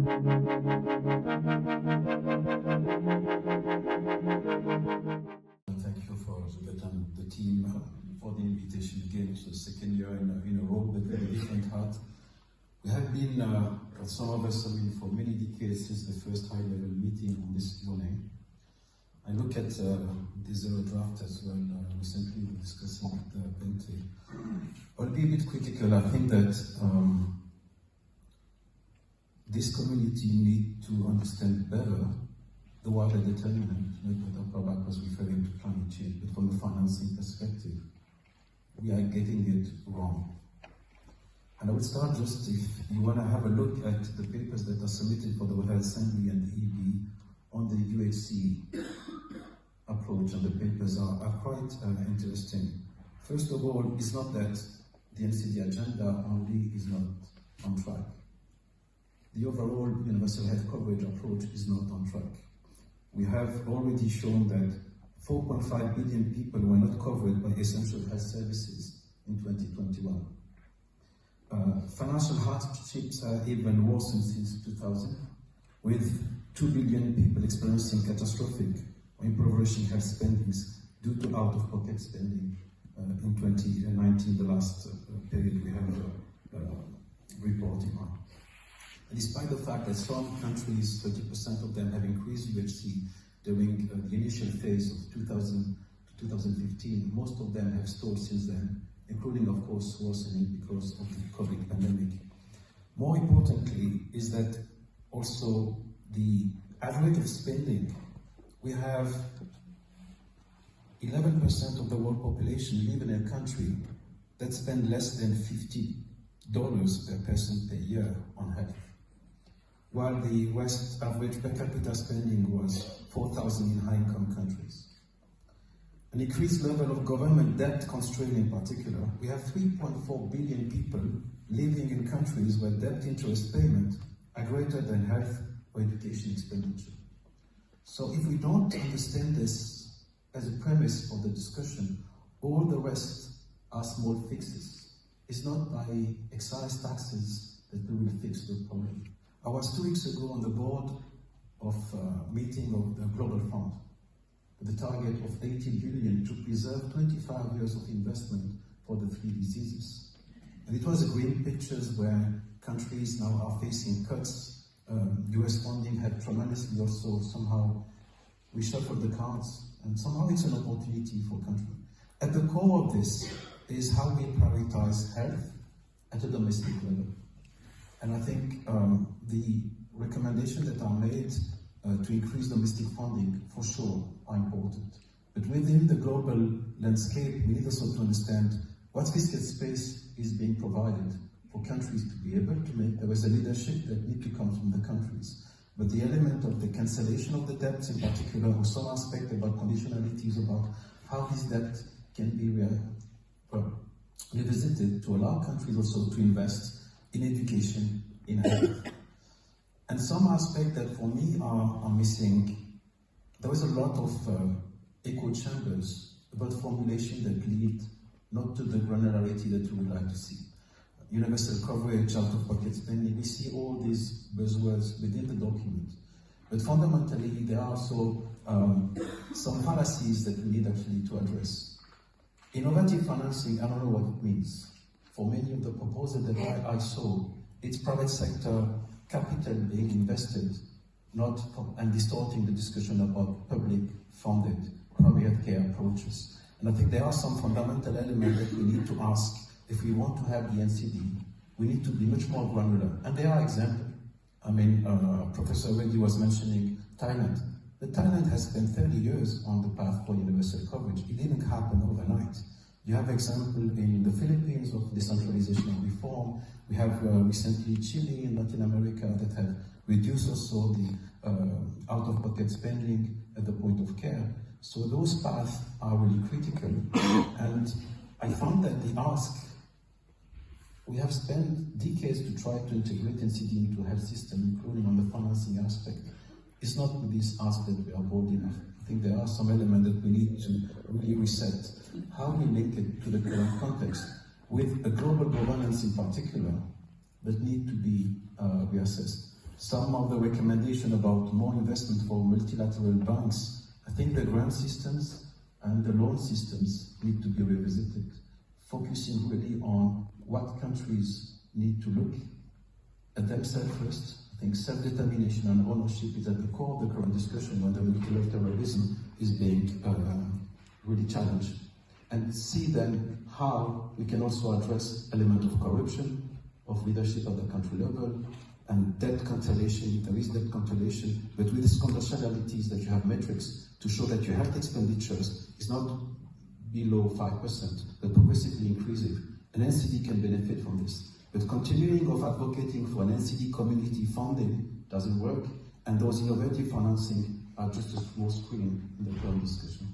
Thank you for the team for the invitation again to the second year in a row, but very different hat. We have been, some of us, for many decades since the first high-level meeting on this morning. I look at the zero draft as well. Recently we were discussing it plenty. I'll be a bit critical. I think that this community needs to understand better the wider determinant, not what Dr. was referring to climate change, but from a financing perspective. We are getting it wrong. And I would start just, if you want to have a look at the papers that are submitted for the World Health Assembly and the EB on the UHC approach, and the papers are quite interesting. First of all, it's not that the NCD agenda only is not on track. The overall universal health coverage approach is not on track. We have already shown that 4.5 billion people were not covered by essential health services in 2021. Financial hardships have even worsened since 2000, with 2 billion people experiencing catastrophic or impoverishing health spendings due to out-of-pocket spending in 2019, the last period we have reporting on. And despite the fact that some countries, 30% of them, have increased UHC during the initial phase of 2000 to 2015, most of them have stalled since then, including, of course, worsening because of the COVID pandemic. More importantly is that also the average of spending. We have 11% of the world population live in a country that spend less than $50 per person per year on health, while the West average per capita spending was $4,000 in high-income countries. An increased level of government debt constraint in particular. We have 3.4 billion people living in countries where debt interest payments are greater than health or education expenditure. So if we don't understand this as a premise for the discussion, all the rest are small fixes. It's not by excise taxes that we will fix the problem. I was 2 weeks ago on the board of a meeting of the Global Fund, with the target of 80 billion to preserve 25 years of investment for the 3 diseases. And it was a green pictures where countries now are facing cuts. US funding had tremendously also somehow reshuffled the cards, and somehow it's an opportunity for countries. At the core of this is how we prioritize health at a domestic level. And I think the recommendations that are made to increase domestic funding, for sure, are important. But within the global landscape, we need also to understand what fiscal space is being provided for countries to be able to make. There is a leadership that needs to come from the countries. But the element of the cancellation of the debts in particular, or some aspect about conditionalities, about how this debt can be revisited to allow countries also to invest in education, in health. And some aspects that for me are missing. There is a lot of echo chambers about formulation that lead not to the granularity that we would like to see. Universal coverage, out-of-pocket spending, we see all these buzzwords within the document. But fundamentally, there are also some fallacies that we need actually to address. Innovative financing, I don't know what it means. For many of the proposals that I saw, it's private sector capital being invested, and distorting the discussion about public-funded primary care approaches. And I think there are some fundamental elements that we need to ask. If we want to have the NCD, we need to be much more granular. And there are examples. I mean, Professor Reddy was mentioning Thailand. But Thailand has spent 30 years on the path for universal coverage. It didn't happen overnight. You have example in the Philippines of decentralization and reform. We have recently Chile in Latin America that have reduced also the out-of-pocket spending at the point of care. So those paths are really critical. And I found that the ask, we have spent decades to try to integrate NCD into a health system, including on the financing aspect. It's not with this ask that we are bold enough. I think there are some elements that we need to really reset. How we link it to the current context, with a global governance in particular, that need to be reassessed. some of the recommendations about more investment for multilateral banks, I think the grant systems and the loan systems need to be revisited, focusing really on what countries need to look at themselves first. I think self-determination and ownership is at the core of the current discussion when the multilateralism is being really challenged. And see then how we can also address element of corruption, of leadership at the country level, and debt cancellation. There is debt cancellation, but with these conditionalities that you have metrics to show that your health expenditures is not below 5%, but progressively increasing. An NCD can benefit from this. But continuing of advocating for an NCD community funding doesn't work, and those innovative financing are just a small screen in the current discussion.